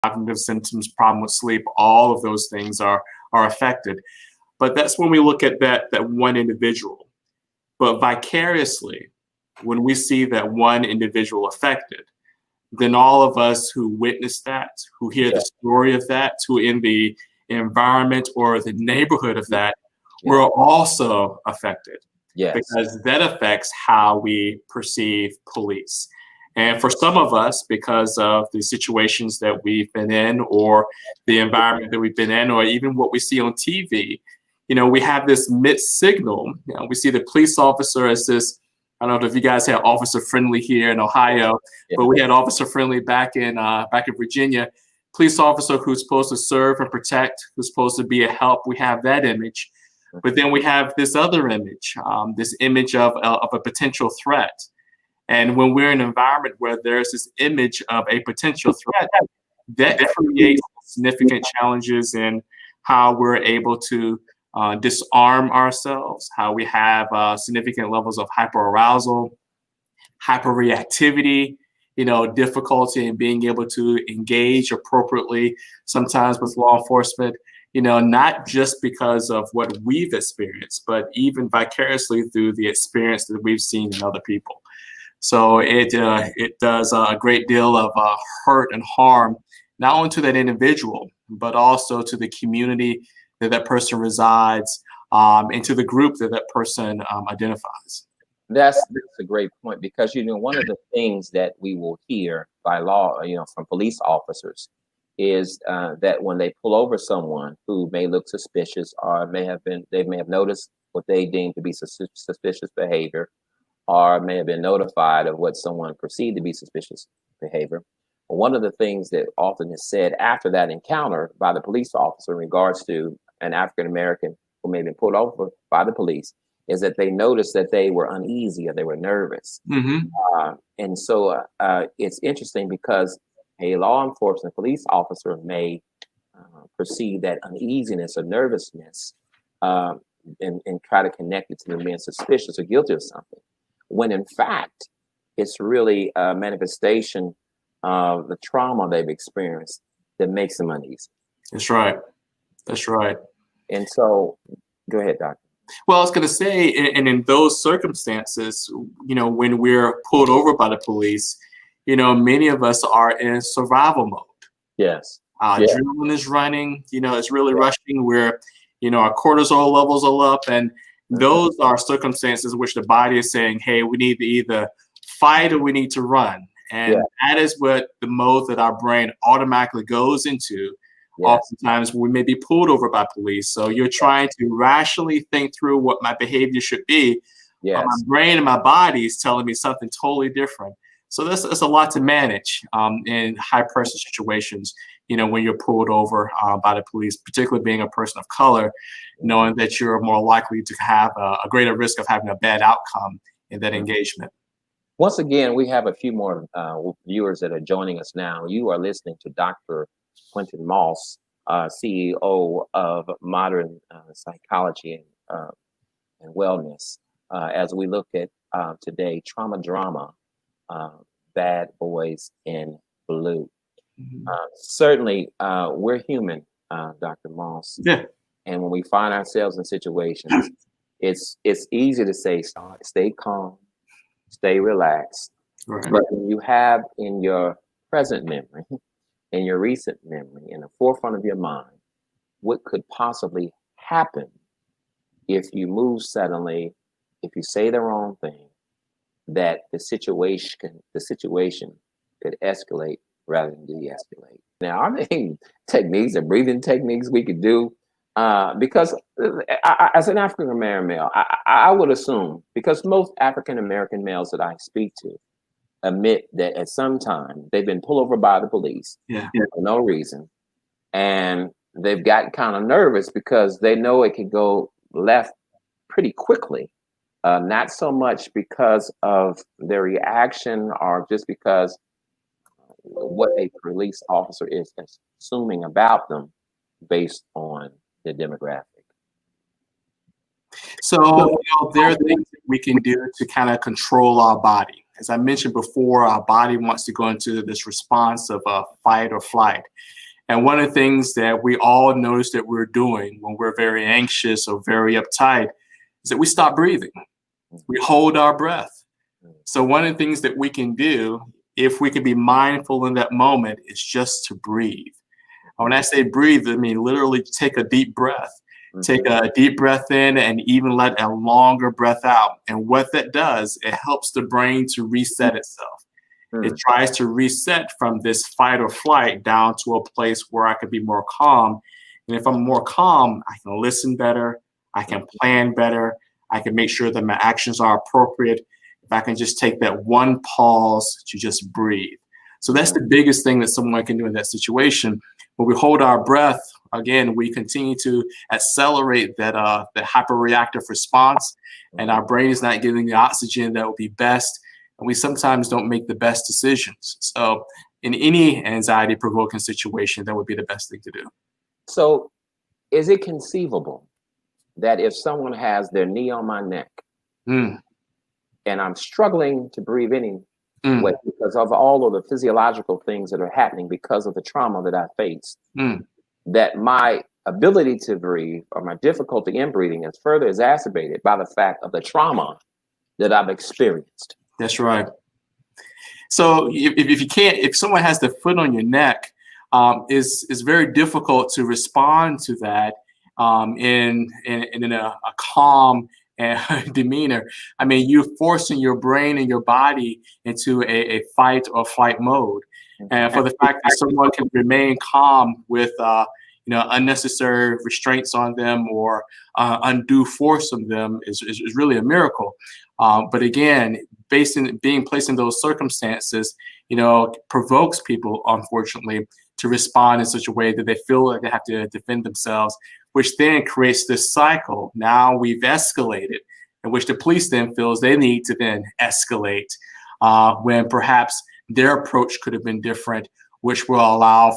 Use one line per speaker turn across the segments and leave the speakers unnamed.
cognitive symptoms, problem with sleep, all of those things are affected. But that's when we look at that one individual. But vicariously, when we see that one individual affected, then all of us who witness that, who hear the story of that, who in the environment or the neighborhood of that, we're also affected.
Yes.
Because that affects how we perceive police. And for some of us, because of the situations that we've been in or the environment that we've been in, or even what we see on TV, we have this mixed signal. We see the police officer as this, I don't know if you guys have officer friendly here in Ohio, but we had officer friendly back in Virginia. Police officer who's supposed to serve and protect, who's supposed to be a help. We have that image. But then we have this other image, this image of a potential threat. And when we're in an environment where there's this image of a potential threat, that creates significant challenges in how we're able to disarm ourselves, how we have significant levels of hyperarousal, hyperreactivity, difficulty in being able to engage appropriately, sometimes with law enforcement, not just because of what we've experienced, but even vicariously through the experience that we've seen in other people. So it does a great deal of hurt and harm, not only to that individual, but also to the community that person resides, and to the group that person identifies.
That's a great point, because one of the things that we will hear by law, from police officers, is that when they pull over someone who may look suspicious, or they may have noticed what they deem to be suspicious behavior, or may have been notified of what someone perceived to be suspicious behavior. One of the things that often is said after that encounter by the police officer in regards to an African American who may have been pulled over by the police is that they noticed that they were uneasy or they were nervous.
Mm-hmm.
And so it's interesting, because a law enforcement police officer may perceive that uneasiness or nervousness and try to connect it to them being suspicious or guilty of something, when in fact, it's really a manifestation of the trauma they've experienced that makes them uneasy.
That's right. That's right.
And so, go ahead, Doctor.
Well, I was going to say, and in those circumstances, when we're pulled over by the police, many of us are in survival mode.
Yes.
Adrenaline is running, it's really rushing. We're, our cortisol levels are up, and those are circumstances in which the body is saying, hey, we need to either fight or we need to run. And that is what the mode that our brain automatically goes into. Oftentimes we may be pulled over by police. So you're trying to rationally think through what my behavior should be. But my brain and my body is telling me something totally different. So that's a lot to manage in high pressure situations, when you're pulled over by the police, particularly being a person of color, knowing that you're more likely to have a greater risk of having a bad outcome in that engagement.
Once again, we have a few more viewers that are joining us now. You are listening to Dr. Quinton Moss, CEO of Modern Psychology and Wellness, as we look at today, trauma drama, Bad Boys in Blue.
Mm-hmm.
Certainly, we're human, Dr. Moss.
Yeah.
And when we find ourselves in situations, it's easy to say, stay calm, stay relaxed.
Right.
But when you have in your present memory, in your recent memory, in the forefront of your mind, what could possibly happen if you move suddenly, if you say the wrong thing, that the situation could escalate rather than de-escalate. Now, are there techniques or breathing techniques we could do? Because as an African American male, I would assume, because most African American males that I speak to admit that at some time they've been pulled over by the police for no reason, and they've gotten kind of nervous because they know it could go left pretty quickly. Not so much because of their reaction or just because what a police officer is assuming about them based on the demographic.
So there are things that we can do to kind of control our body as I mentioned before, our body wants to go into this response of fight or flight. And one of the things that we all notice that we're doing when we're very anxious or very uptight is that we stop breathing. We hold our breath. So one of the things that we can do, if we can be mindful in that moment, is just to breathe. When I say breathe, I mean literally take a deep breath. Take a deep breath in and even let a longer breath out. And what that does, it helps the brain to reset itself. It tries to reset from this fight or flight down to a place where I could be more calm. And if I'm more calm, I can listen better. I can plan better. I can make sure that my actions are appropriate. If I can just take that one pause to just breathe. So that's the biggest thing that someone can do in that situation. When we hold our breath, again, we continue to accelerate that hyperreactive response, and our brain is not getting the oxygen that would be best, and we sometimes don't make the best decisions. So in any anxiety-provoking situation, that would be the best thing to do.
So is it conceivable that if someone has their knee on my neck and I'm struggling to breathe anyway because of all of the physiological things that are happening because of the trauma that I faced, that my ability to breathe or my difficulty in breathing is further exacerbated by the fact of the trauma that I've experienced?
That's right. So if someone has their foot on your neck, it's very difficult to respond to that in a calm and demeanor. I mean, you're forcing your brain and your body into a fight or flight mode. And for the fact that someone can remain calm with unnecessary restraints on them or undue force on them is really a miracle. But again, being placed in those circumstances, provokes people, unfortunately, to respond in such a way that they feel like they have to defend themselves, which then creates this cycle. Now we've escalated, in which the police then feels they need to then escalate when perhaps their approach could have been different, which will allow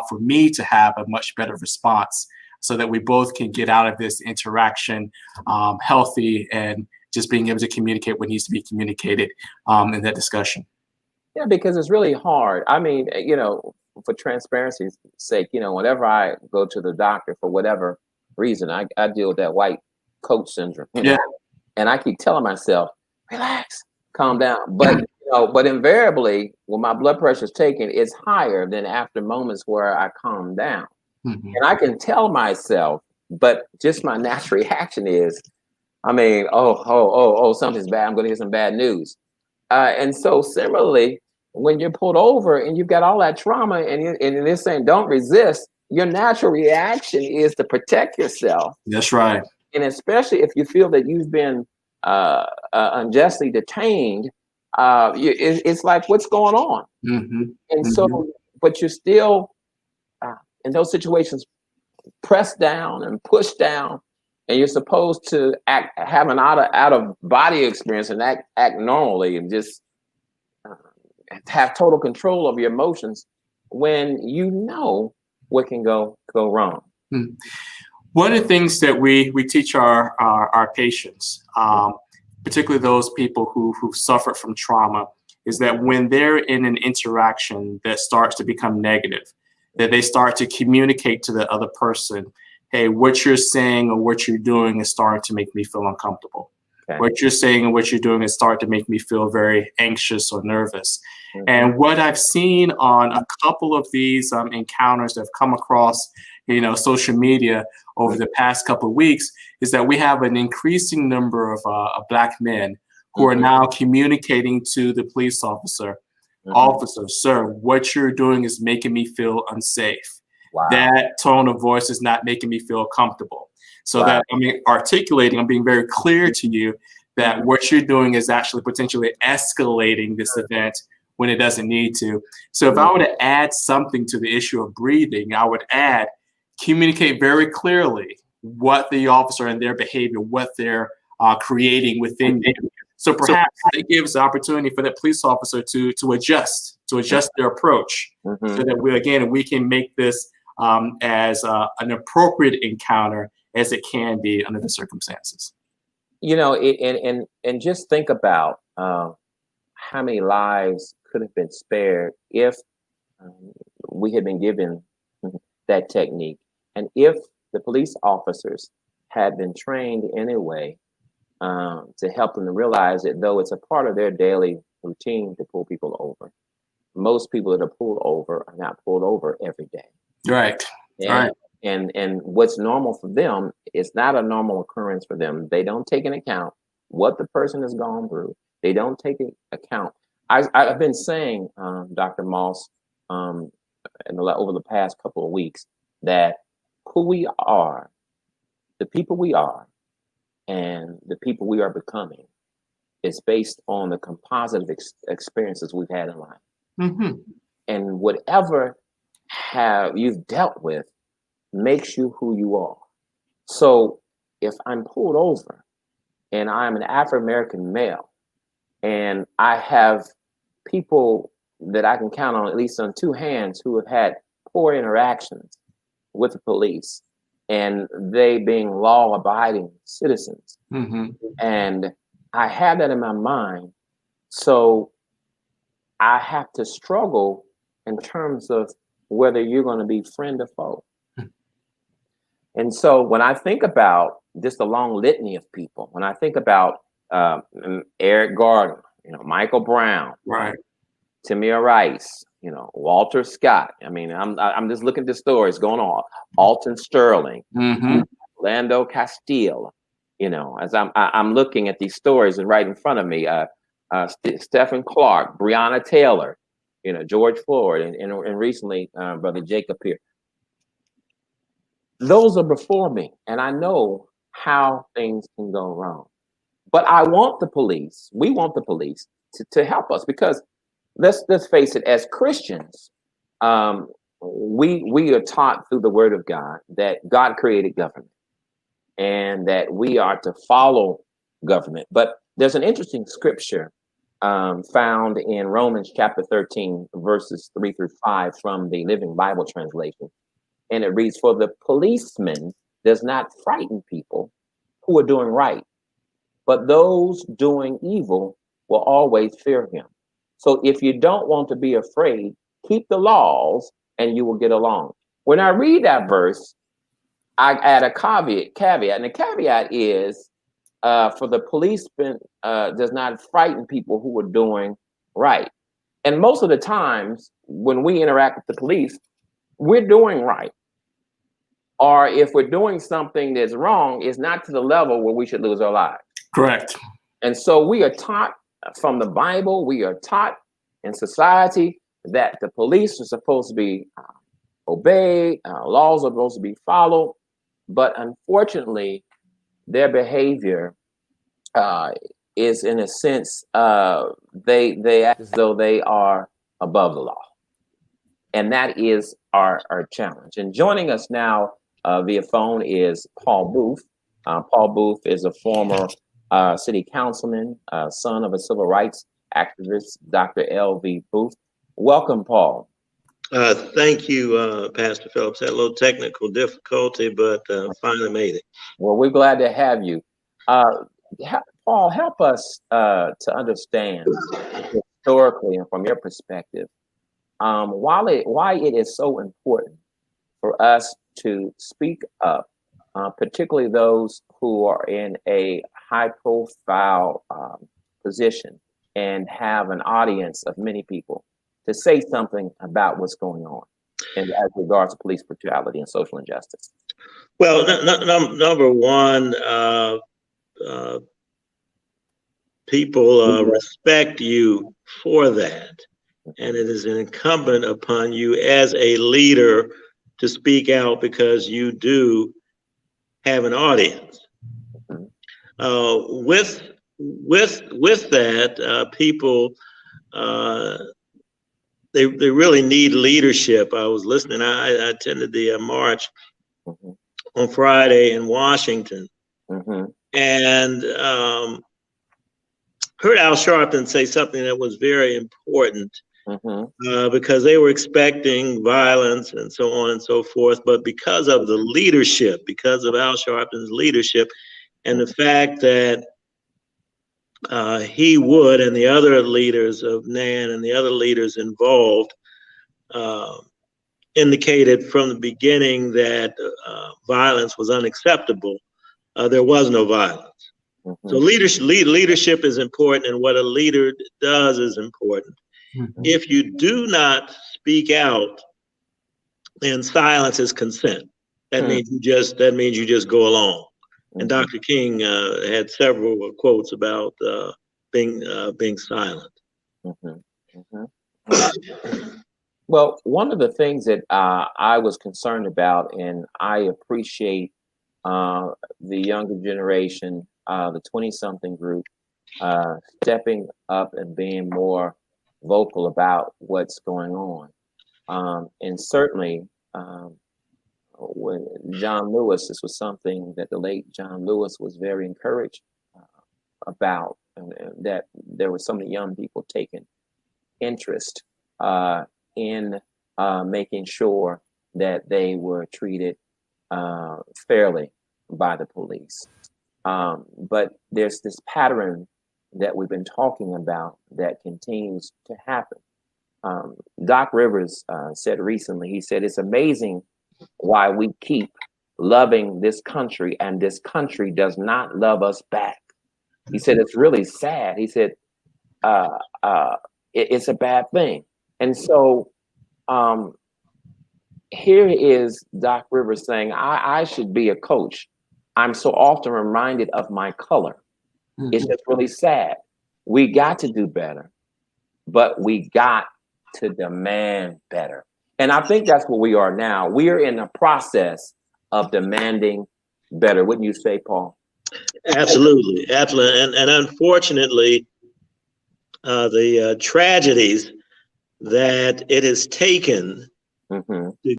for me to have a much better response, so that we both can get out of this interaction healthy and just being able to communicate what needs to be communicated in that discussion.
Yeah, because it's really hard. I mean, for transparency's sake, whenever I go to the doctor for whatever reason, I deal with that white coat syndrome. And I keep telling myself, relax, calm down. But invariably, when my blood pressure is taken, it's higher than after moments where I calm down. And I can tell myself, but just my natural reaction is, something's bad. I'm going to hear some bad news. And so similarly, when you're pulled over and you've got all that trauma and they're saying, don't resist, your natural reaction is to protect yourself.
That's right.
And especially if you feel that you've been unjustly detained, it's like, what's going on? And so, but you're still in those situations pressed down and pushed down, and you're supposed to have an out of body experience and act normally and just have total control of your emotions when you know what can go wrong.
One of the things that we teach our patients, particularly those people who suffered from trauma, is that when they're in an interaction that starts to become negative, that they start to communicate to the other person, hey, what you're saying or what you're doing is starting to make me feel uncomfortable. Okay. What you're saying and what you're doing is starting to make me feel very anxious or nervous. And what I've seen on a couple of these encounters that have come across social media over the past couple of weeks is that we have an increasing number of Black men who are now communicating to the police officer, officer, sir, what you're doing is making me feel unsafe. Wow. That tone of voice is not making me feel comfortable. So that I'm being very clear to you that what you're doing is actually potentially escalating this event when it doesn't need to. So if I were to add something to the issue of breathing, I would add, communicate very clearly what the officer and their behavior, what they're creating within you. So perhaps it gives the opportunity for that police officer to adjust their approach, so that we can make this as an appropriate encounter as it can be under the circumstances.
And just think about how many lives could have been spared if we had been given that technique, and if the police officers had been trained in a way to help them to realize that though it's a part of their daily routine to pull people over, most people that are pulled over are not pulled over every day.
Right.
And, and what's normal for them is not a normal occurrence for them. They don't take into account what the person has gone through. They don't take into account. I've been saying, Dr. Moss, over the past couple of weeks, that who we are, the people we are, and the people we are becoming is based on the composite of experiences we've had in life.
Mm-hmm.
And whatever you've dealt with makes you who you are. So if I'm pulled over and I'm an African-American male and I have people that I can count on at least on two hands who have had poor interactions with the police, and they being law-abiding citizens,
mm-hmm.
and I have that in my mind, so I have to struggle in terms of whether you're going to be friend or foe. And so when I think about just a long litany of people, when I think about Eric Gardner, Michael Brown,
right,
Tamir Rice, Walter Scott. I mean, I'm just looking at the stories going on. Alton Sterling,
mm-hmm.
Lando Castile. As I'm looking at these stories and right in front of me, Stephen Clark, Breonna Taylor, George Floyd, and recently Brother Jacob here. Those are before me, and I know how things can go wrong. But we want the police to help us, because let's face it, as Christians, we are taught through the Word of God that God created government and that we are to follow government. But there's an interesting scripture found in Romans chapter 13, verses 3-5 from the Living Bible translation. And it reads, "For the policeman does not frighten people who are doing right, but those doing evil will always fear him. So if you don't want to be afraid, keep the laws and you will get along." When I read that verse, I add a caveat, and the caveat is, for the policeman does not frighten people who are doing right. And most of the times when we interact with the police, we're doing right. Or if we're doing something that's wrong, it's not to the level where we should lose our lives.
Correct.
And so we are taught from the Bible, we are taught in society that the police are supposed to be obeyed, laws are supposed to be followed, but unfortunately, their behavior is, in a sense, they act as though they are above the law, and that is our challenge. And joining us now via phone is Paul Booth. Paul Booth is a former city councilman, son of a civil rights activist, Dr. L.V. Booth. Welcome, Paul.
Thank you, Pastor Phillips. Had a little technical difficulty, but finally made it.
Well, we're glad to have you. Paul, help us to understand historically and from your perspective, why it is so important for us to speak up, particularly those who are in a high-profile position and have an audience of many people, to say something about what's going on and as regards to police brutality and social injustice.
Well, number one, people respect you for that. And it is incumbent upon you as a leader to speak out, because you do have an audience. With that, people, they really need leadership. I was listening. I attended the march on Friday in Washington, and heard Al Sharpton say something that was very important, because they were expecting violence and so on and so forth. But because of the leadership, because of Al Sharpton's leadership, and the fact that he would, and the other leaders of NAN and the other leaders involved indicated from the beginning that violence was unacceptable. There was no violence. Mm-hmm. So leadership is important, and what a leader does is important. Mm-hmm. If you do not speak out, then silence is consent. That means you just go along. Mm-hmm. And Dr. King had several quotes about being silent.
Mm-hmm. Mm-hmm. Well, one of the things that I was concerned about, and I appreciate the younger generation, the 20-something group, stepping up and being more vocal about what's going on. And certainly, when John Lewis, this was something that the late John Lewis was very encouraged about, and that there were so many young people taking interest in making sure that they were treated fairly by the police. But there's this pattern that we've been talking about that continues to happen. Doc Rivers said recently, he said, it's amazing why we keep loving this country and this country does not love us back. He said, it's really sad. He said, it's a bad thing. And so here is Doc Rivers saying, I should be a coach. I'm so often reminded of my color. Mm-hmm. It's just really sad. We got to do better, but we got to demand better. And I think that's what we are now. We are in the process of demanding better. Wouldn't you say, Paul?
Absolutely. Absolutely. And unfortunately, the tragedies that it has taken to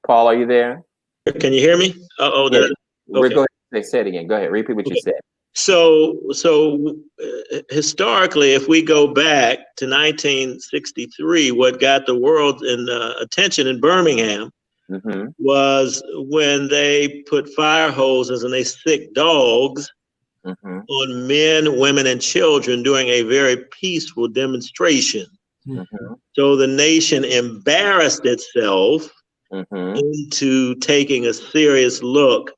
Paul, are you there?
Can you hear me?
Yeah. We're going to say it again. Go ahead. Repeat what you said.
So historically, if we go back to 1963, what got the world in attention in Birmingham was when they put fire hoses and they sick dogs on men, women, and children during a very peaceful demonstration. So the nation embarrassed itself into taking a serious look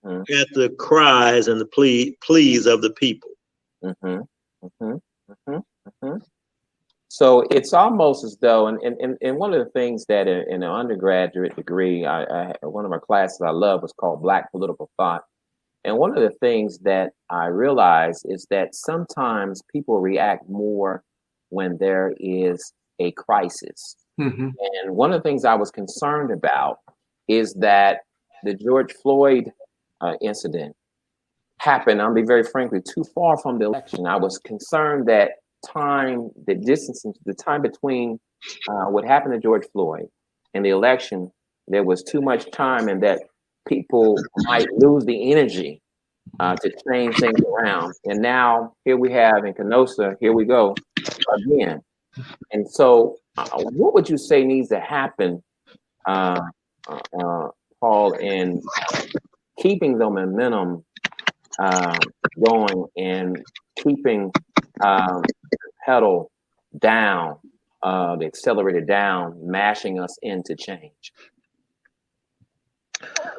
at the cries and the pleas of the people.
So it's almost as though, and one of the things that in an undergraduate degree, one of our classes I love was called Black Political Thought. And one of the things that I realized is that sometimes people react more when there is a crisis. And one of the things I was concerned about is that the George Floyd incident happened, I'll be very frankly, too far from the election. I was concerned that the time between what happened to George Floyd and the election, there was too much time, and that people might lose the energy to change things around. And now here we have in Kenosha, here we go again. And so what would you say needs to happen, Paul, in keeping the momentum going and keeping the pedal down, the accelerator down, mashing us into change?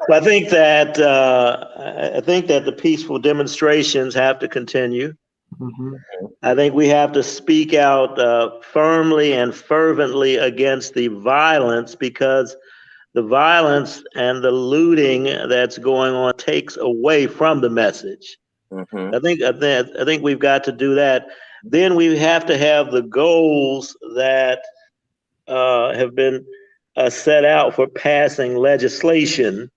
Well, I think that the peaceful demonstrations have to continue. I think we have to speak out firmly and fervently against the violence, because the violence and the looting that's going on takes away from the message. I think we've got to do that. Then we have to have the goals that have been set out for passing legislation.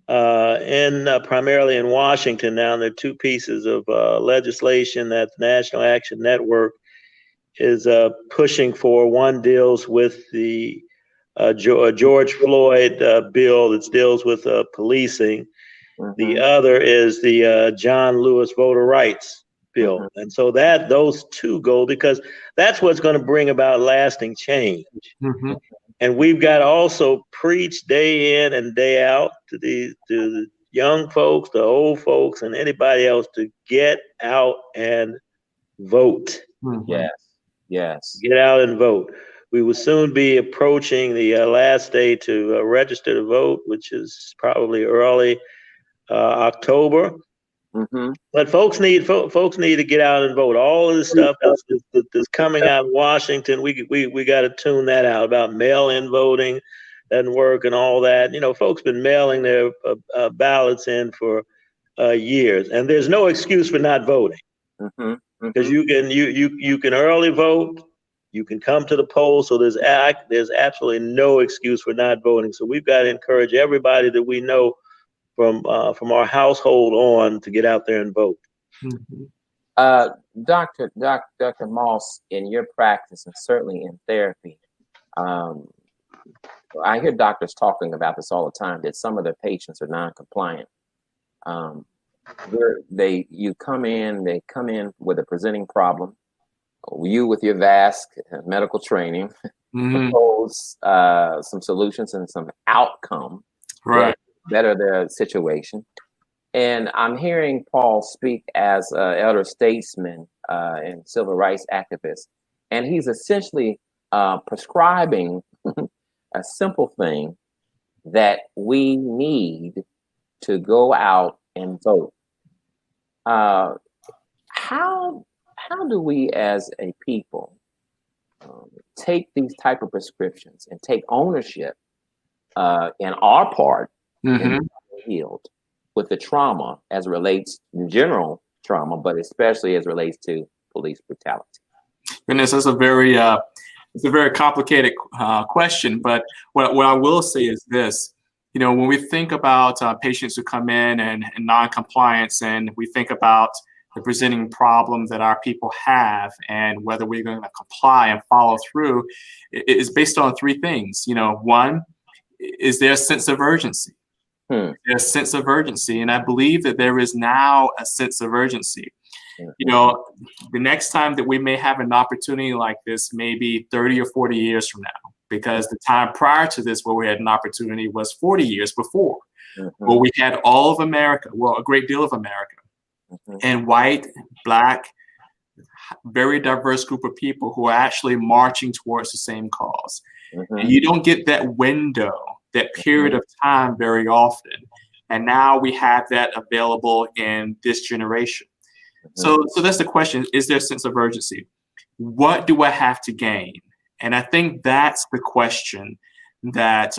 Primarily in Washington now. There are two pieces of legislation that the National Action Network is pushing for. One deals with the George Floyd bill that deals with policing. The other is the John Lewis voter rights bill. And so that those two go, because that's what's going to bring about lasting change. And we've got to also preach day in and day out to the young folks, the old folks, and anybody else to get out and vote.
Yes.
Get out and vote. We will soon be approaching the last day to register to vote, which is probably early October. But folks need to get out and vote. All of this stuff that's coming out of Washington, we got to tune that out about mail-in voting, doesn't work and all that. You know, folks been mailing their ballots in for years, and there's no excuse for not voting, because you can early vote, you can come to the polls. So there's absolutely no excuse for not voting. So we've got to encourage everybody that we know from our household on to get out there and vote.
Dr. Moss, in your practice and certainly in therapy, I hear doctors talking about this all the time, that some of their patients are non-compliant. They come in with a presenting problem. You, with your vast medical training, propose some solutions and some outcome.
Right.
Better their situation. And I'm hearing Paul speak as an elder statesman and civil rights activist. And he's essentially prescribing a simple thing, that we need to go out and vote. How do we as a people take these type of prescriptions and take ownership in our part healed with the trauma as it relates to general trauma, but especially as it relates to police brutality?
Goodness, that's a very complicated question. But what I will say is this: you know, when we think about patients who come in and non-compliance, and we think about the presenting problem that our people have, and whether we're going to comply and follow through, it is based on three things. You know, one is their sense of urgency. Their sense of urgency, and I believe that there is now a sense of urgency. You know, the next time that we may have an opportunity like this, maybe 30 or 40 years from now, because the time prior to this where we had an opportunity was 40 years before, where we had all of America, well, a great deal of America, and white, black, very diverse group of people who are actually marching towards the same cause. And you don't get that window, that period of time very often. And now we have that available in this generation. So that's the question: is there a sense of urgency? What do I have to gain? And I think that's the question that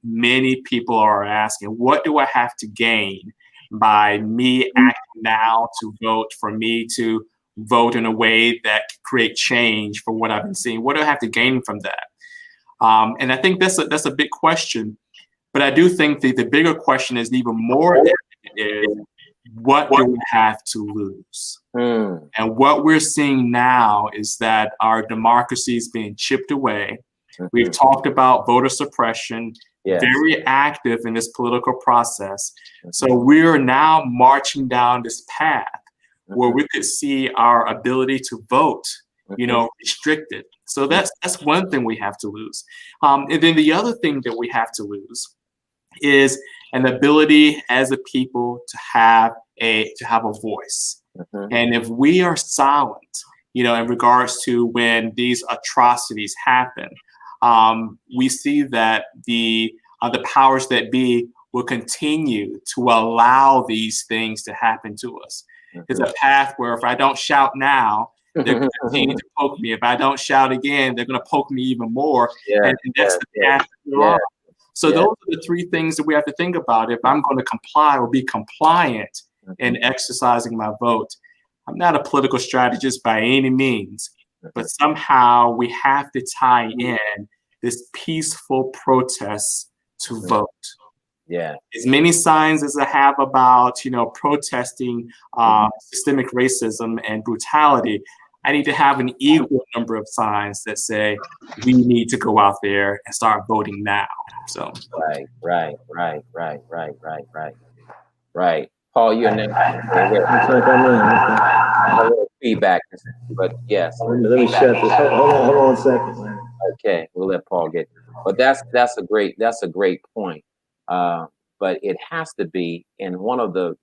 many people are asking. What do I have to gain by me acting now to vote, for me to vote in a way that can create change for what I've been seeing? What do I have to gain from that? And I think that's a big question. But I do think the bigger question is even more is, what do we have to lose? And what we're seeing now is that our democracy is being chipped away. We've talked about voter suppression, very active in this political process. So we're now marching down this path where we could see our ability to vote, you know, restricted. So that's one thing we have to lose. And then the other thing that we have to lose is an ability as a people to have a voice. And if we are silent, you know, in regards to when these atrocities happen, we see that the powers that be will continue to allow these things to happen to us. It's a path where if I don't shout now, they're going to continue to poke me. If I don't shout again, they're going to poke me even more. And that's the path we're on. So those are the three things that we have to think about. If I'm going to comply or be compliant in exercising my vote, I'm not a political strategist by any means, but somehow we have to tie in this peaceful protest to vote. As many signs as I have about, you know, protesting systemic racism and brutality, I need to have an equal number of signs that say we need to go out there and start voting now. So
Right. Paul, you're next.
Looks like I'm in.
A little feedback, but yes.
Let me shut this. Hold on 1 second, man.
Okay, we'll let Paul get. But that's a great point. But it has to be in one of the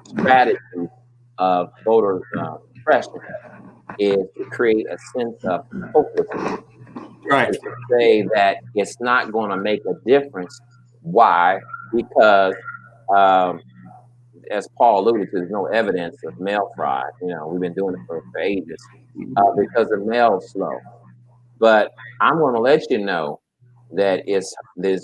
strategies of voter suppression is to create a sense of hopelessness.
Right.
To say that it's not going to make a difference. Why? Because as Paul alluded to, there's no evidence of mail fraud. You know, we've been doing it for ages because the mail's slow. But I'm going to let you know that it's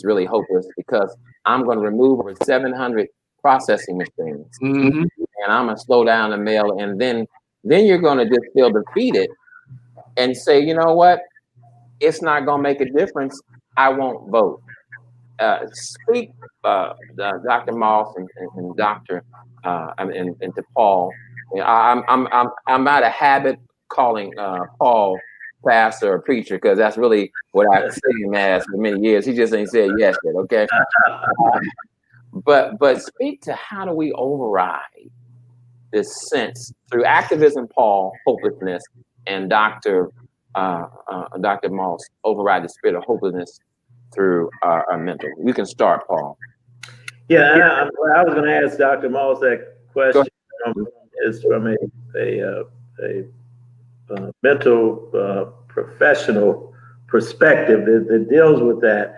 really hopeless because I'm going to remove over 700 processing machines,
Mm-hmm.
and I'm going to slow down the mail, and then you're going to just feel defeated and say, you know what, it's not going to make a difference. I won't vote. Speak, Dr. Moss and Dr. And to Paul. You know, I'm out of habit calling Paul pastor or preacher because that's really what I've seen him as for many years. He just ain't said yes yet. Okay. But speak to how do we override this sense through activism, Paul, hopelessness, and Dr. Moss, override the spirit of hopelessness through our mental. You can start, Paul.
Yeah, I was going to ask Dr. Moss that question from a mental professional perspective that deals with that.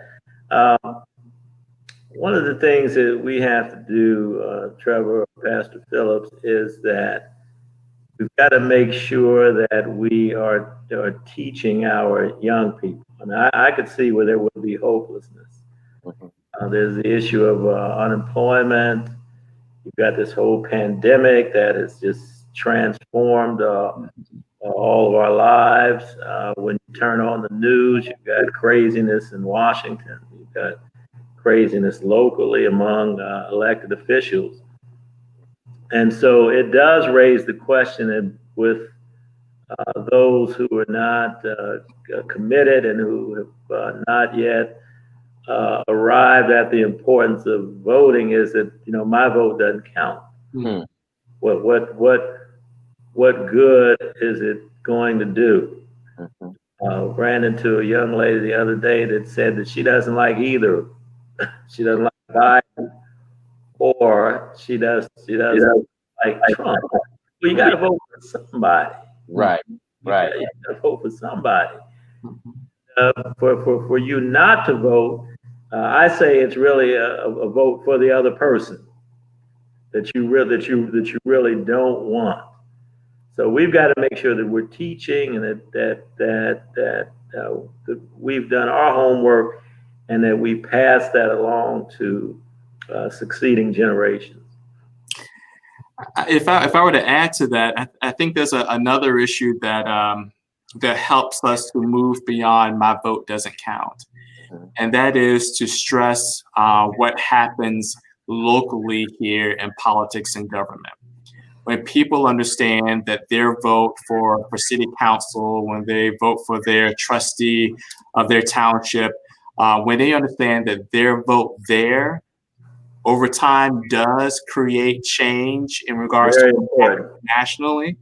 One of the things that we have to do, Trevor, Pastor Phillips, is that we've got to make sure that we are teaching our young people. I mean, I could see where there would be hopelessness. There's the issue of unemployment. You've got this whole pandemic that has just transformed all of our lives. When you turn on the news, you've got craziness in Washington. You've got craziness locally among elected officials. And so it does raise the question with those who are not committed and who have not yet arrived at the importance of voting is that, you know, my vote doesn't count. Mm-hmm. What good is it going to do? Mm-hmm. Ran into a young lady the other day that said that she doesn't like either. She doesn't like Biden or she doesn't like Trump. Well, you got to vote for somebody.
Right.
You got to vote for somebody. For you not to vote, I say it's really a vote for the other person that you really don't want. So we've got to make sure that we're teaching and that we've done our homework and that we pass that along to succeeding generations.
If I were to add to that, I think there's another issue that helps us to move beyond my vote doesn't count. And that is to stress what happens locally here in politics and government. When people understand that their vote for city council, when they vote for their trustee of their township, when they understand that their vote there over time does create change in regards to nationally,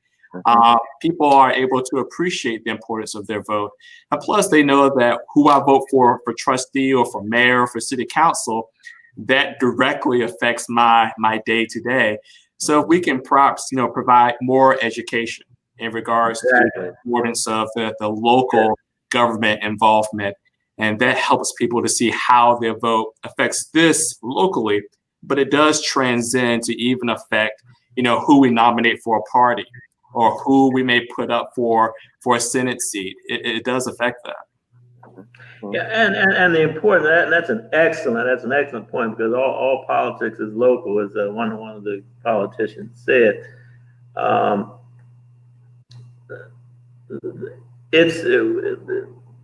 people are able to appreciate the importance of their vote. And plus they know that who I vote for trustee or for mayor or for city council, that directly affects my day to day. So if we can perhaps, provide more education in regards to the importance of the local government involvement, and that helps people to see how their vote affects this locally, but it does transcend to even affect, who we nominate for a party or who we may put up for a Senate seat. It does affect that.
Yeah, and the important that's an excellent point, because all politics is local, as one of the politicians said.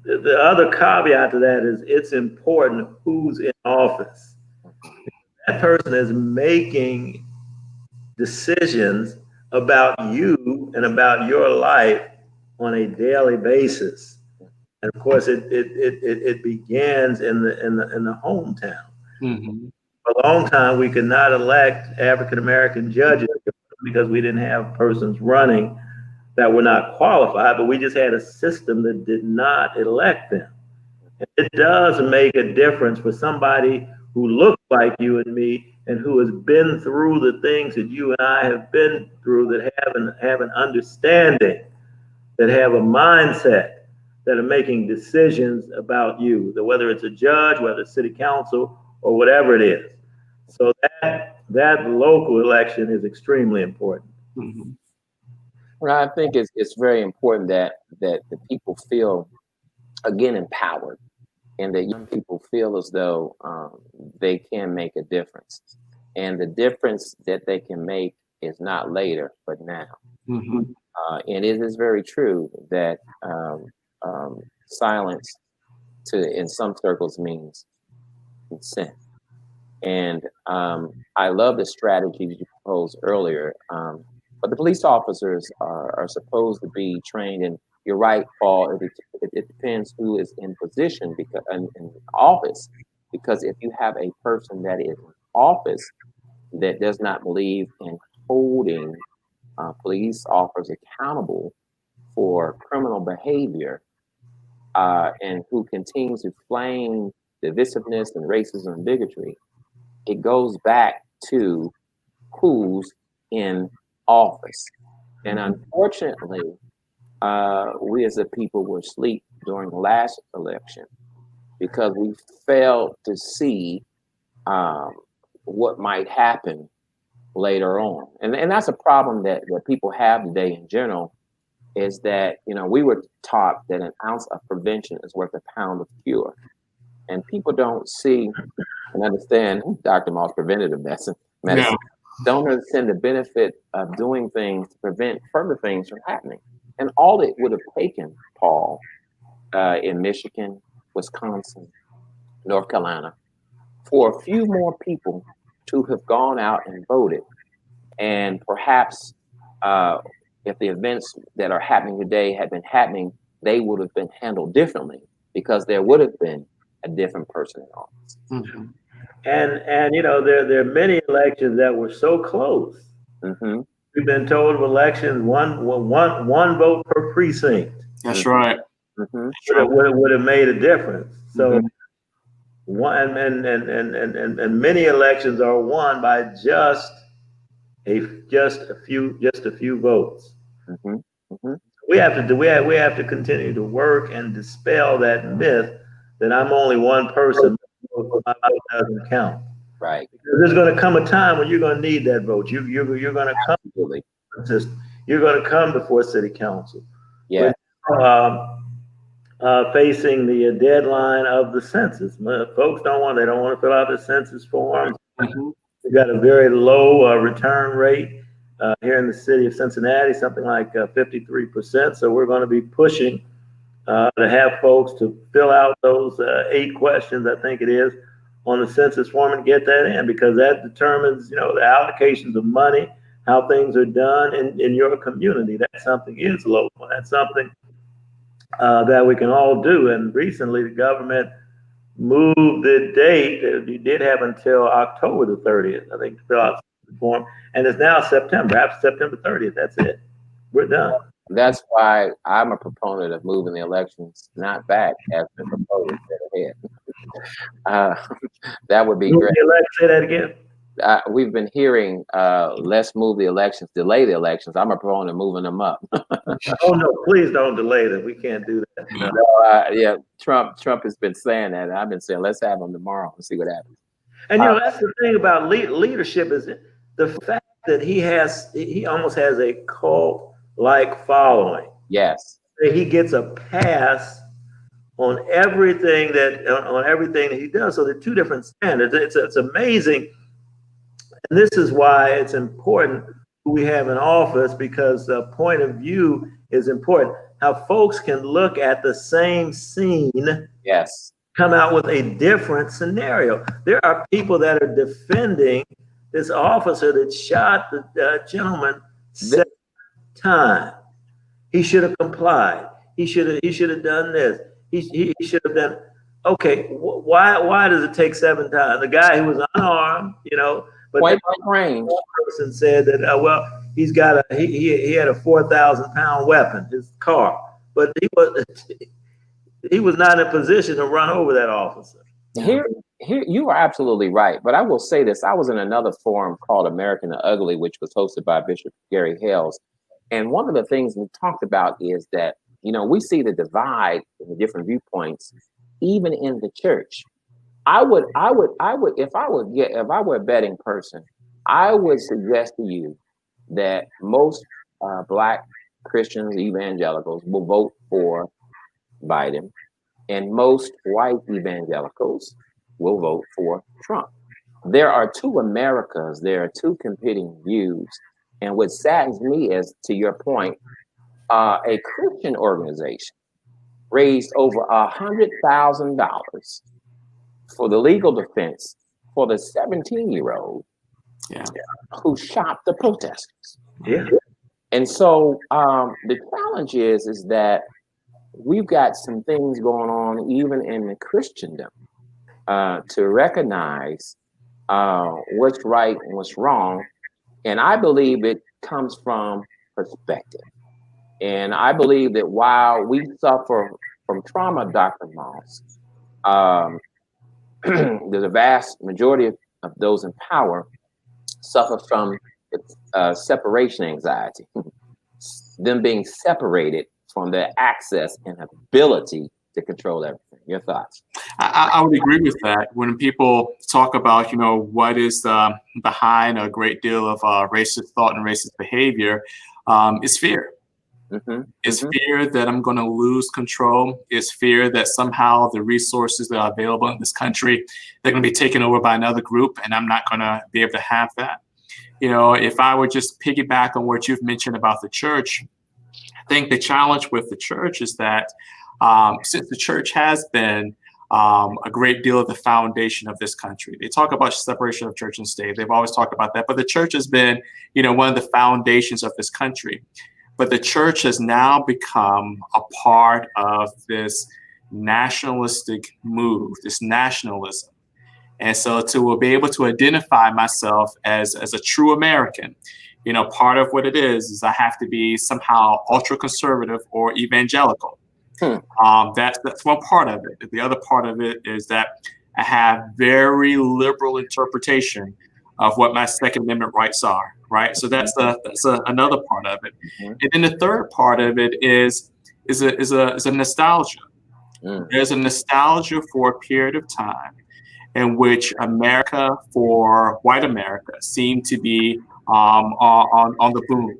The other caveat to that is it's important who's in office. That person is making decisions about you and about your life on a daily basis. And of course, it begins in the hometown. Mm-hmm. a long time, we could not elect African-American judges because we didn't have persons running that were not qualified, but we just had a system that did not elect them. It does make a difference for somebody who looks like you and me and who has been through the things that you and I have been through, that have an understanding, that have a mindset, that are making decisions about you, that whether it's a judge, whether it's city council, or whatever it is. So that local election is extremely important.
Mm-hmm.
Well, I think it's very important that the people feel, again, empowered, and that young people feel as though they can make a difference. And the difference that they can make is not later, but now.
Mm-hmm.
And it is very true that silence in some circles means consent. And I love the strategies you proposed earlier. But the police officers are supposed to be trained, and you're right, Paul. It depends who is in position, because in office. Because if you have a person that is in office that does not believe in holding police officers accountable for criminal behavior, and who continues to flame divisiveness and racism and bigotry, it goes back to who's in office. And unfortunately, we as a people were asleep during the last election because we failed to see what might happen later on. And that's a problem that people have today in general, is that, we were taught that an ounce of prevention is worth a pound of cure. And people don't see and understand, Dr. Moss, preventative medicine.
Yeah.
Don't understand the benefit of doing things to prevent further things from happening. And all it would have taken, Paul, in Michigan, Wisconsin, North Carolina, for a few more people to have gone out and voted. And perhaps if the events that are happening today had been happening, they would have been handled differently, because there would have been a different person in office.
Mm-hmm.
And there are many elections that were so close.
Mm-hmm.
We've been told of elections one vote per precinct.
That's right.
Mm-hmm.
Would have made a difference. So
Mm-hmm.
and many elections are won by just a few votes.
Mm-hmm. Mm-hmm.
We have to continue to work and dispel that myth that I'm only one person, my vote doesn't count.
Right.
Because there's going to come a time when you're going to need that vote. You're going to come.
Absolutely.
You're going to come before city council.
Yeah.
Facing the deadline of the census, folks don't want to fill out the census forms.
Mm-hmm.
We've got a very low return rate here in the city of Cincinnati, something like 53%. So we're going to be pushing to have folks to fill out those 8 questions, I think it is, on the census form, and get that in, because that determines, the allocations of money, how things are done in your community. That's something is local. That's something that we can all do. And recently, the government moved the date. You did have until October the 30th, I think, to fill out the form, and it's now September. After September 30th, that's it. We're done. That's
why I'm a proponent of moving the elections not back, as the proposal said ahead. That would be great.
Say that again.
We've been hearing, let's move the elections, delay the elections. I'm a proponent of moving them up.
Oh no, please don't delay them. We can't do that.
Yeah, Trump has been saying that, and I've been saying, let's have them tomorrow and see what happens.
And that's the thing about leadership, is the fact that he almost has a cult-like following.
Yes.
He gets a pass on everything that he does. So there are 2 different standards. It's amazing. And this is why it's important who we have in office, because the point of view is important. How folks can look at the same scene,
yes,
come out with a different scenario. There are people that are defending this officer that shot the gentleman 7 times. He should have complied. He should have done this. He should have done. okay, why does it take 7 times? The guy who was unarmed, but
Point
then
blank range.
one person said that well, he had a 4,000-pound weapon, his car, but he was not in a position to run over that officer.
Here, you are absolutely right. But I will say this: I was in another forum called American the Ugly, which was hosted by Bishop Gary Hales, and one of the things we talked about is that we see the divide in the different viewpoints, even in the church. I would, if I were a betting person, I would suggest to you that most Black Christians, evangelicals, will vote for Biden, and most white evangelicals will vote for Trump. There are two Americas. There are two competing views. And what saddens me is, to your point, a Christian organization raised over $100,000 for the legal defense for the 17-year-old who shot the protesters.
Yeah.
And so the challenge is that we've got some things going on even in the Christendom to recognize what's right and what's wrong. And I believe it comes from perspective. And I believe that while we suffer from trauma, Dr. Moss, there's a vast majority of those in power suffer from separation anxiety, them being separated from their access and ability to control everything. Your thoughts?
I would agree with that. When people talk about, what is behind a great deal of racist thought and racist behavior, it's fear. It's fear that I'm going to lose control. It's fear that somehow the resources that are available in this country, they're going to be taken over by another group, and I'm not going to be able to have that. If I would just piggyback on what you've mentioned about the church, I think the challenge with the church is that since the church has been a great deal of the foundation of this country, they talk about separation of church and state. They've always talked about that, but the church has been, one of the foundations of this country. But the church has now become a part of this nationalistic move, this nationalism. And so to be able to identify myself as a true American, part of what it is I have to be somehow ultra conservative or evangelical. That's one part of it. The other part of it is that I have very liberal interpretation of what my Second Amendment rights are, right? So that's another part of it. And then the third part of it is a nostalgia. There's a nostalgia for a period of time in which America, for white America, seemed to be on the boom.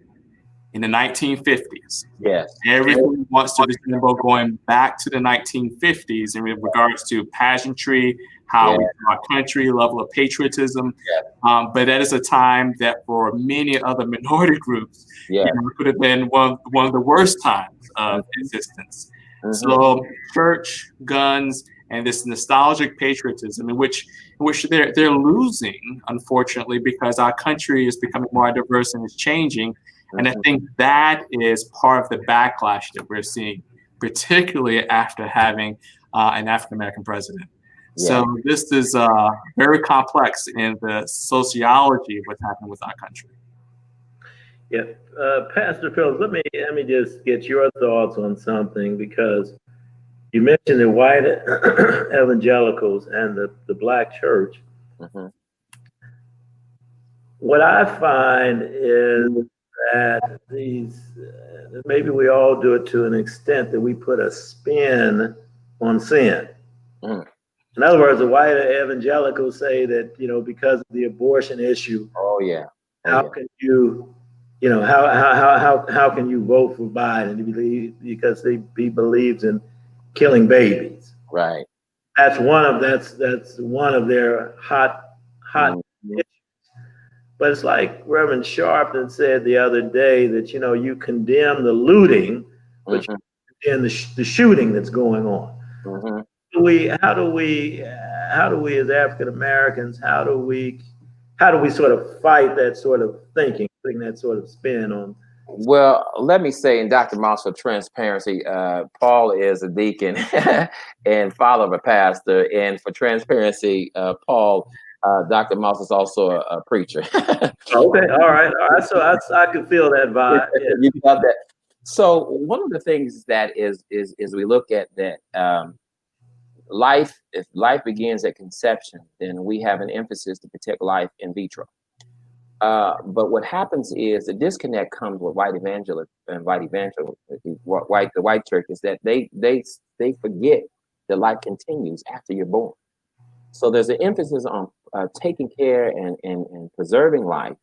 In the 1950s.
Yes.
Everyone wants to resemble going back to the 1950s in regards to pageantry, how we do our country, level of patriotism. But that is a time that for many other minority groups, could have been one of the worst times of existence. So church, guns, and this nostalgic patriotism in which they're losing, unfortunately, because our country is becoming more diverse and is changing. And I think that is part of the backlash that we're seeing, particularly after having an African-American president. So this is very complex in the sociology of what's happening with our country.
Yeah, Pastor Phillips, let me just get your thoughts on something, because you mentioned the white evangelicals and the Black church. What I find is that maybe we all do it to an extent that we put a spin on sin. In other words, the white evangelicals say that, because of the abortion issue, how can you vote for Biden? Because he believes in killing babies.
Right.
That's one of their hot issues. But it's like Reverend Sharpton said the other day that, you condemn the looting, but you condemn the shooting that's going on. How do we as African Americans, how do we sort of fight that sort of thinking, putting that sort of spin on
Well, let me say, in Dr. Moss, for transparency, Paul is a deacon and father of a pastor. And for transparency, Dr. Moss is also a preacher.
Okay, all right. So I can feel that vibe. Yeah.
You got that. So one of the things that is we look at that if life begins at conception, then we have an emphasis to protect life in vitro. But what happens is the disconnect comes with the white church is that they forget that life continues after you're born. So there's an emphasis on taking care and preserving life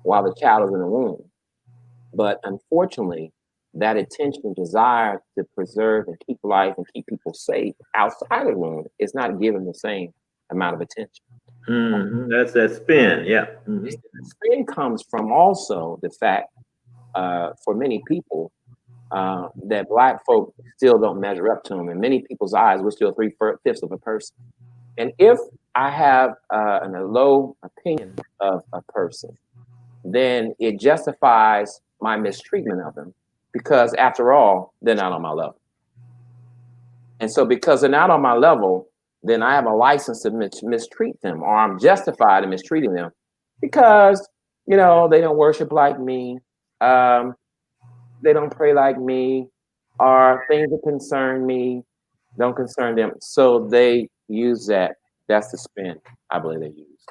while the child is in the womb. But unfortunately, that attention and desire to preserve and keep life and keep people safe outside of the womb is not given the same amount of attention.
Mm-hmm. That's that spin, yeah. Mm-hmm.
The spin comes from also the fact, for many people, that Black folk still don't measure up to them. In many people's eyes, we're still 3/5 of a person. And if I have a low opinion of a person, then it justifies my mistreatment of them, because after all, they're not on my level. And so because they're not on my level, then I have a license to mistreat them, or I'm justified in mistreating them because, they don't worship like me. They don't pray like me, or things that concern me don't concern them. So they use that. That's the spin I believe they use.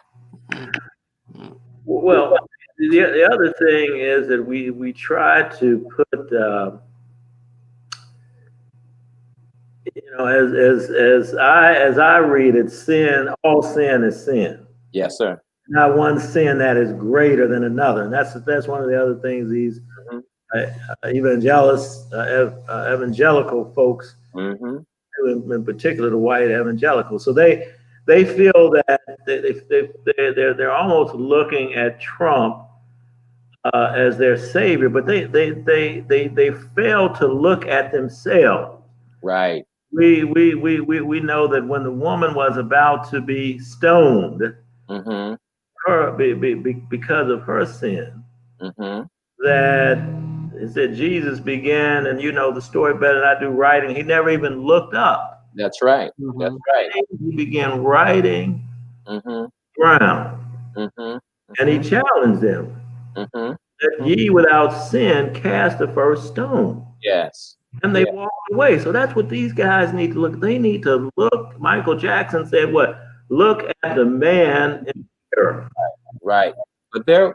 Well, the other thing is that we try to put, as I read it, sin, all sin is sin.
Yes, sir.
Not one sin that is greater than another, and that's one of the other things these evangelical folks, in particular the white evangelicals. So they feel that they're almost looking at Trump as their savior, but they fail to look at themselves.
Right.
We know that when the woman was about to be stoned, because of her sin, that it said Jesus began, and you know the story better than I do, writing. He never even looked up.
That's right. That's right.
He began writing ground, and he challenged them that ye without sin cast the first stone.
Yes.
And they walked away. So that's what these guys need to look. They need to look. Michael Jackson said, "What? Look at the man in the mirror."
Right. But they're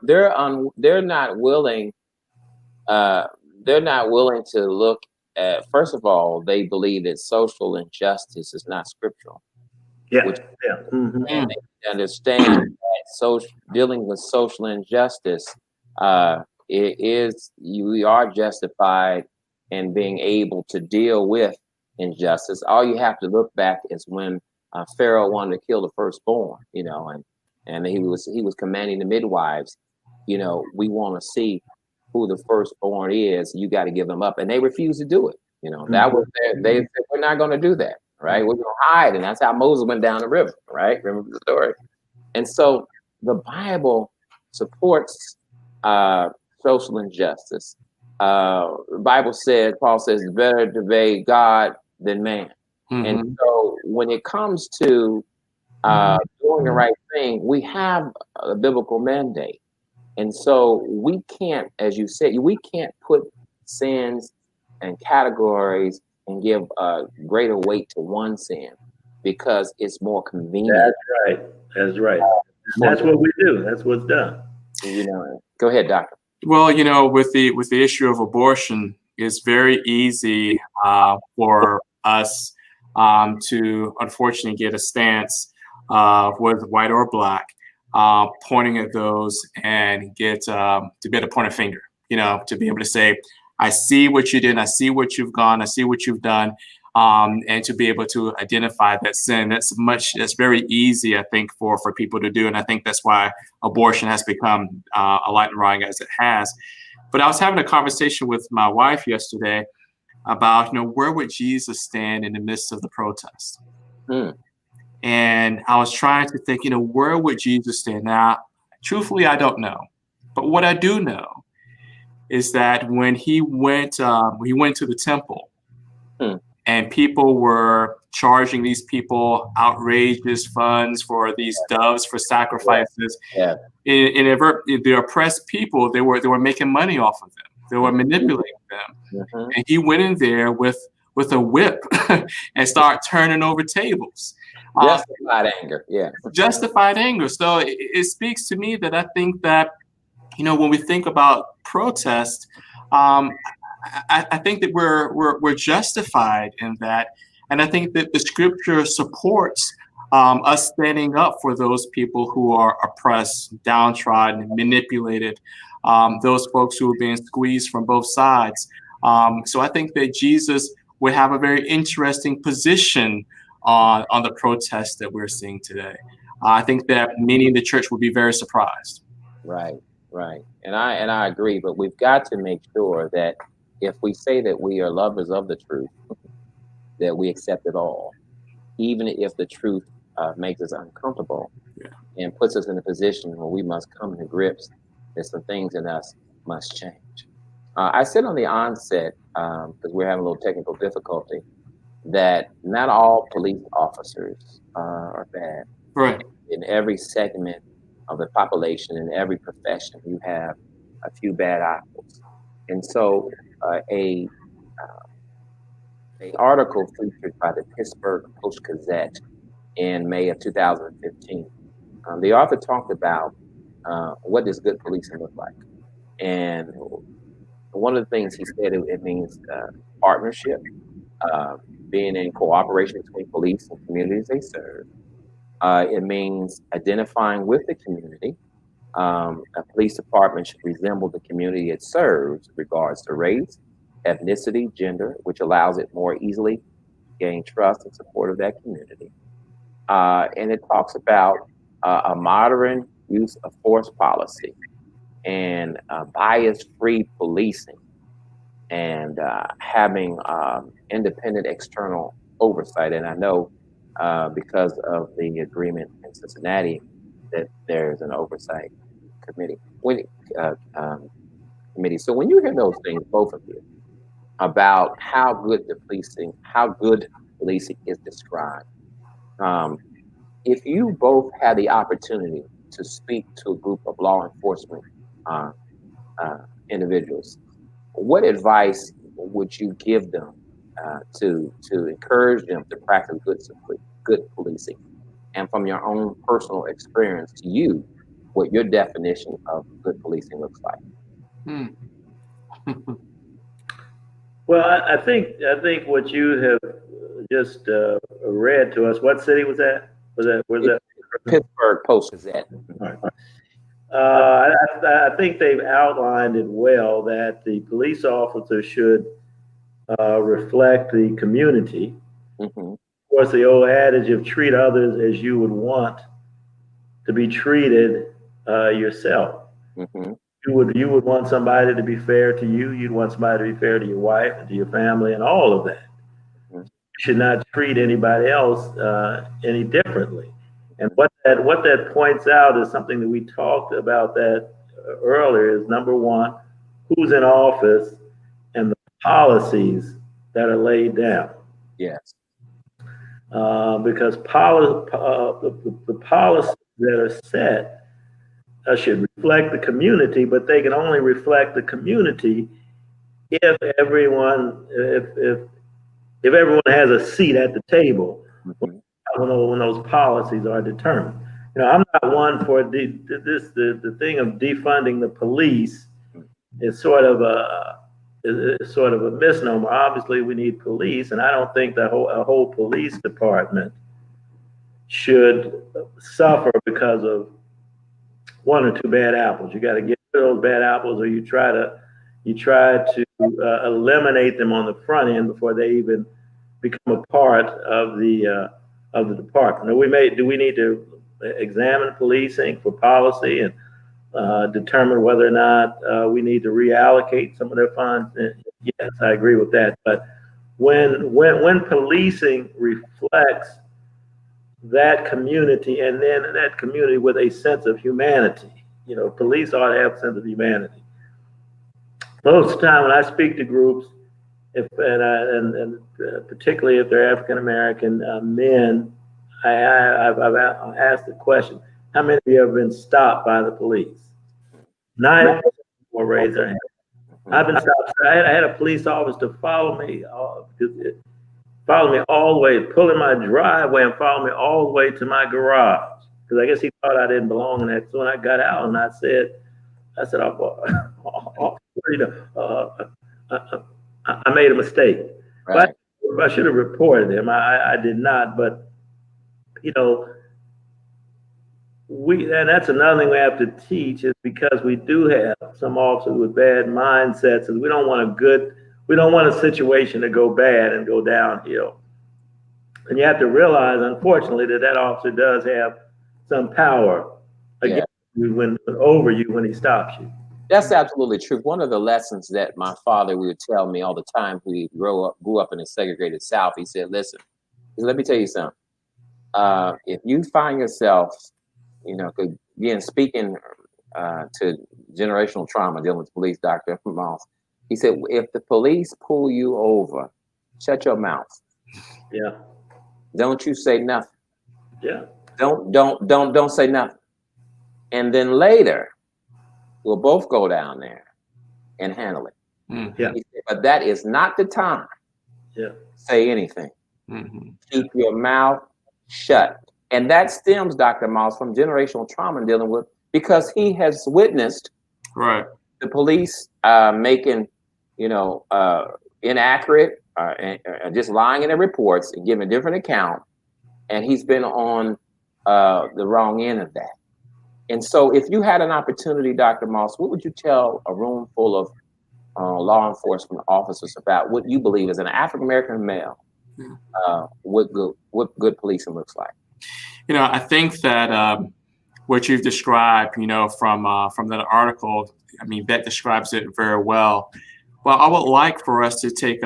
not willing. They're not willing to look at. First of all, they believe that social injustice is not scriptural.
Yeah.
And they understand that dealing with social injustice, we are justified in being able to deal with injustice. All you have to look back is when Pharaoh wanted to kill the firstborn, and he was commanding the midwives, we want to see who the firstborn is. You got to give them up, and they refused to do it. That was they said, we're not going to do that, right? We're going to hide, and that's how Moses went down the river, right? Remember the story. And so the Bible supports social injustice. The Bible says, Paul says, it's better to obey God than man. And so when it comes to doing the right thing, we have a biblical mandate. And so we can't, as you said, we can't put sins and categories and give greater weight to one sin because it's more convenient.
That's right. That's what we do. That's what's done.
Go ahead, Doctor.
Well, with the issue of abortion, it's very easy for us to unfortunately get a stance, whether white or black, pointing at those and get to be able to point a finger, to be able to say, I see what you did, I see what you've gone, I see what you've done, and to be able to identify that sin. That's very easy, I think, for people to do. And I think that's why abortion has become a lightning rod as it has. But I was having a conversation with my wife yesterday about, where would Jesus stand in the midst of the protest? And I was trying to think, where would Jesus stand? Now, truthfully, I don't know. But what I do know is that when he went to the temple,
Hmm.
and people were charging these people outrageous funds for these doves for sacrifices.
Yeah.
The oppressed people, they were making money off of them. They were manipulating them.
Mm-hmm.
And he went in there with a whip and started turning over tables.
Justified anger, yeah.
Justified anger. So it speaks to me that I think that, when we think about protest, I think that we're justified in that, and I think that the scripture supports us standing up for those people who are oppressed, downtrodden, manipulated, those folks who are being squeezed from both sides. So I think that Jesus would have a very interesting position on the protests that we're seeing today. I think that many in the church would be very surprised.
Right. And I agree, but we've got to make sure that if we say that we are lovers of the truth, that we accept it all, even if the truth makes us uncomfortable and puts us in a position where we must come to grips that some things in us must change. I said on the onset, because we're having a little technical difficulty, that not all police officers are bad.
Right.
In every segment of the population, in every profession, you have a few bad apples. And so a article featured by the Pittsburgh Post-Gazette in May of 2015, the author talked about what does good policing look like. And one of the things he said, it means partnership, being in cooperation between police and communities they serve. It means identifying with the community. A police department should resemble the community it serves in regards to race, ethnicity, gender, which allows it more easily to gain trust and support of that community. And it talks about a modern use of force policy and bias-free policing and having independent external oversight. And I know because of the agreement in Cincinnati that there's an oversight committee. So when you hear those things, both of you, about how good policing is described, if you both had the opportunity to speak to a group of law enforcement individuals, what advice would you give them to encourage them to practice good policing? And from your own personal experience to you, what your definition of good policing looks like?
Well, I think what you have just read to us. What city was that? Was that
Pittsburgh Post-Gazette?
I think they've outlined it well that the police officer should reflect the community.
Mm-hmm.
Of course, the old adage of treat others as you would want to be treated yourself.
Mm-hmm.
You would want somebody to be fair to you. You'd want somebody to be fair to your wife and to your family and all of that. Mm-hmm. You should not treat anybody else any differently. And what that points out is something that we talked about that earlier is, number one, who's in office and the policies that are laid down.
Yes.
Because the policies that are set should reflect the community, but they can only reflect the community if everyone has a seat at the table. Mm-hmm. When those policies are determined. I'm not one for the thing of defunding the police is sort of a misnomer. Obviously, we need police, and I don't think a whole police department should suffer because of one or two bad apples. You got to get rid of those bad apples, or you try to eliminate them on the front end before they even become a part of the department. Now, do we need to examine policing for policy and determine whether or not we need to reallocate some of their funds? Yes, I agree with that. But when policing reflects that community, and then that community with a sense of humanity, police ought to have a sense of humanity. Most of the time when I speak to groups, and particularly if they're African American men, I've asked the question: how many of you have been stopped by the police? 90% will raise their hand. I've been stopped. I had a police officer follow me all the way, pull in my driveway and follow me all the way to my garage because I guess he thought I didn't belong in that. So when I got out and I said, I made a mistake.
Right.
I should have reported him. I did not, but you know, and that's another thing we have to teach is because we do have some officers with bad mindsets, and we don't want a situation to go bad and go downhill. And you have to realize, unfortunately, that officer does have some power against you over you when he stops you.
That's absolutely true. One of the lessons that my father would tell me all the time, we grew up in a segregated South. He said, "Listen, let me tell you something. If you find yourself, again, speaking to generational trauma, dealing with police, Dr. Moss, he said, if the police pull you over, shut your mouth.
Yeah.
Don't you say nothing.
Yeah.
Don't say nothing. And then later, we'll both go down there and handle it.
Mm-hmm. Yeah.
But that is not the time.
Yeah.
Say anything.
Mm-hmm.
Keep your mouth shut." And that stems, Dr. Moss, from generational trauma and dealing with, because he has witnessed the police making, inaccurate and just lying in their reports and giving a different account. And he's been on the wrong end of that. And so if you had an opportunity, Dr. Moss, what would you tell a room full of law enforcement officers about what you believe as an African-American male, what good policing looks like?
I think that what you've described, from that article, that describes it very well. Well, I would like for us to take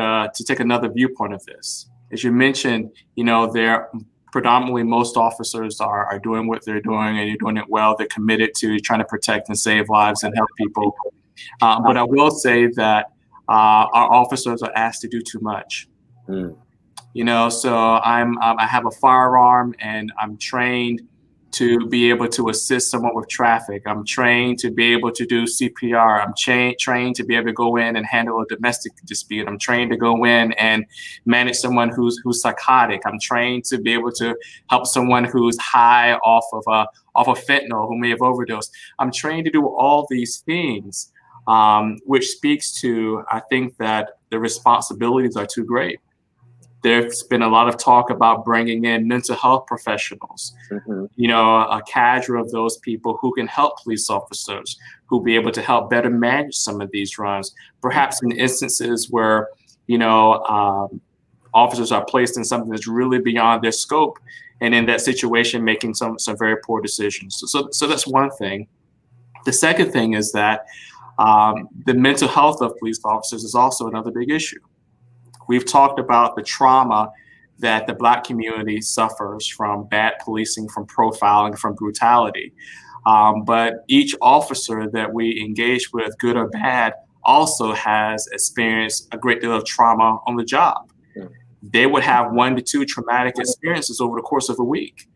another viewpoint of this. As you mentioned, there predominantly most officers are doing what they're doing and they're doing it well. They're committed to trying to protect and save lives and help people. But I will say that our officers are asked to do too much. So I have a firearm and I'm trained to be able to assist someone with traffic. I'm trained to be able to do CPR. I'm trained to be able to go in and handle a domestic dispute. I'm trained to go in and manage someone who's psychotic. I'm trained to be able to help someone who's high off of fentanyl, who may have overdosed. I'm trained to do all these things, which speaks to, I think, that the responsibilities are too great. There's been a lot of talk about bringing in mental health professionals, a cadre of those people who can help police officers, who be able to help better manage some of these runs. Perhaps in instances where, officers are placed in something that's really beyond their scope, and in that situation, making some very poor decisions. So that's one thing. The second thing is that the mental health of police officers is also another big issue. We've talked about the trauma that the Black community suffers from bad policing, from profiling, from brutality. But each officer that we engage with, good or bad, also has experienced a great deal of trauma on the job. They would have 1 to 2 traumatic experiences over the course of a week.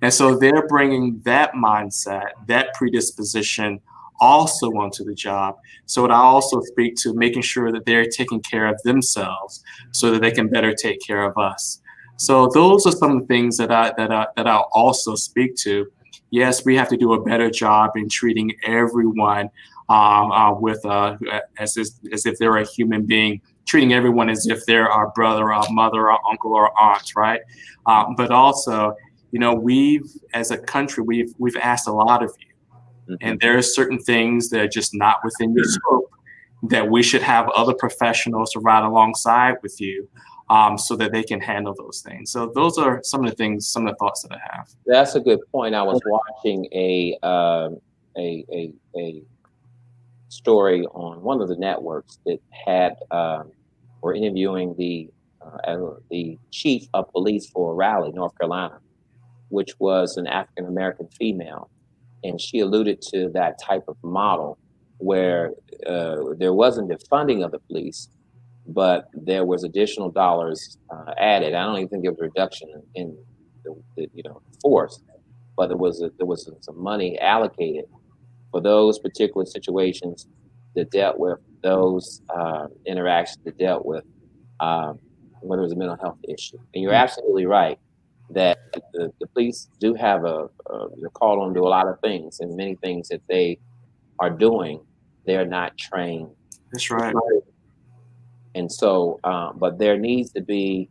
And so they're bringing that mindset, that predisposition also onto the job. So it also speak to making sure that they're taking care of themselves so that they can better take care of us. So those are some of the things that I'll also speak to. Yes, we have to do a better job in treating everyone as if they're a human being, treating everyone as if they're our brother, our mother, our uncle, or aunt, right? But also, we've, as a country, we've asked a lot of you. And there are certain things that are just not within your scope that we should have other professionals to ride alongside with you so that they can handle those things. So those are some of the thoughts that I have.
That's a good point. I was watching a story on one of the networks that had were interviewing the chief of police for Raleigh, North Carolina, which was an African-American female. And she alluded to that type of model where there wasn't defunding of the police, but there was additional dollars added. I don't even think there was a reduction in the force, but there was some money allocated for those particular situations that dealt with those interactions that dealt with whether it was a mental health issue. And you're absolutely right that the police do have they're called on to do a lot of things, and many things that they are doing, they're not trained.
That's right.
And so, but there needs to be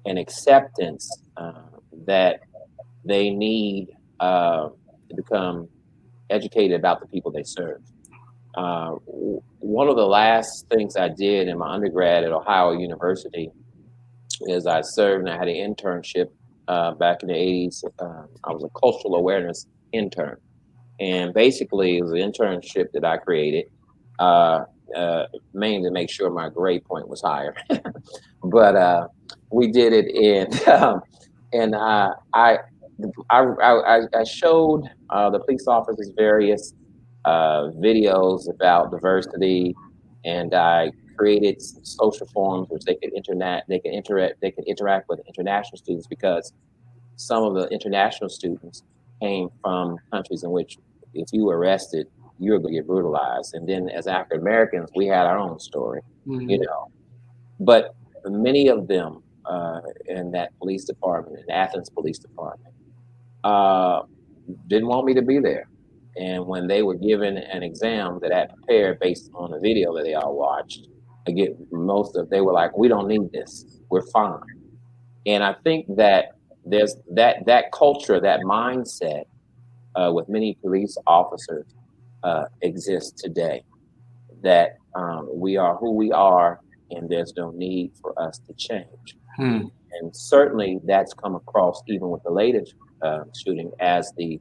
an acceptance that they need to become educated about the people they serve. One of the last things I did in my undergrad at Ohio University is I served and I had an internship back in the 80s. I was a cultural awareness intern. And basically, it was an internship that I created mainly to make sure my grade point was higher. But we did it and I showed the police officers various videos about diversity, and I created some social forums which they could interact with international students, because some of the international students came from countries in which if you were arrested, you were going to get brutalized. And then as African Americans, we had our own story, But many of them in that police department, in Athens Police Department, didn't want me to be there. And when they were given an exam that I had prepared based on the video that they all watched, they were like, "We don't need this. We're fine." And I think that there's that culture, that mindset with many police officers exists today, that we are who we are and there's no need for us to change. And certainly that's come across even with the latest shooting, as the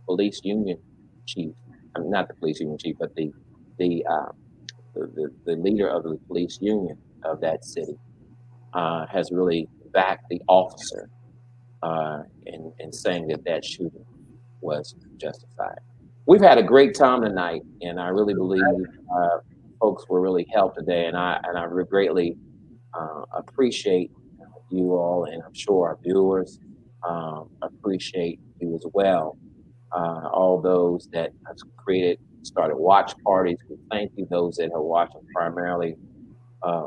police union chief, not the police union chief, but the leader of the police union of that city has really backed the officer in saying that shooting was justified. We've had a great time tonight, and I really believe folks were really helped today, and I greatly appreciate you all, and I'm sure our viewers appreciate you as well. All those that have started watch parties, we thank you. Those that are watching primarily,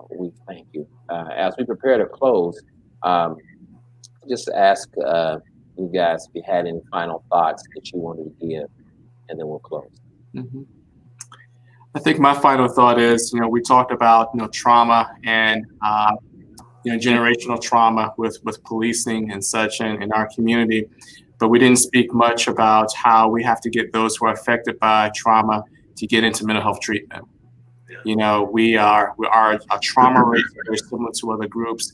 we thank you. As we prepare to close, just ask you guys if you had any final thoughts that you wanted to give, and then we'll close.
I think my final thought is, we talked about, trauma and, generational trauma with policing and such in our community, but we didn't speak much about how we have to get those who are affected by trauma to get into mental health treatment. We are a trauma rate very similar to other groups,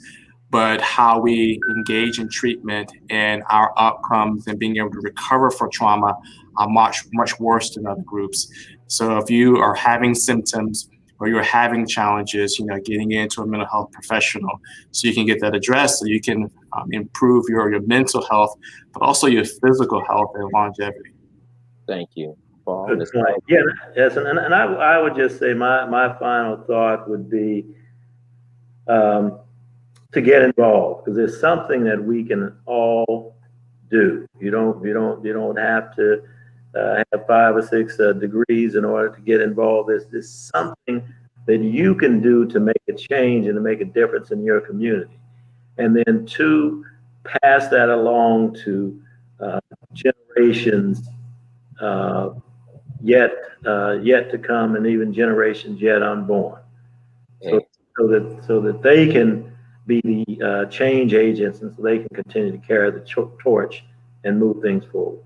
but how we engage in treatment and our outcomes and being able to recover from trauma are much, much worse than other groups. So if you are having symptoms or you're having challenges, getting into a mental health professional so you can get that addressed, so you can improve your mental health, but also your physical health and longevity.
Thank you, Paul.
Yeah, yes, and I would just say my final thought would be to get involved, because there's something that we can all do. You don't have to have 5 or 6 degrees in order to get involved. There's something that you can do to make a change and to make a difference in your community, and then to pass that along to generations yet to come, and even generations yet unborn, so that they can be the change agents, and so they can continue to carry the torch and move things forward.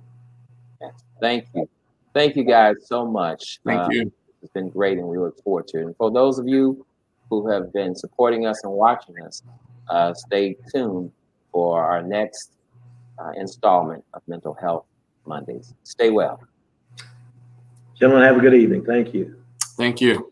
Thank you. Thank you guys so much.
Thank you.
It's been great, and we look forward to it. And for those of you who have been supporting us and watching us, stay tuned for our next installment of Mental Health Mondays. Stay well.
Gentlemen, have a good evening. Thank you.
Thank you.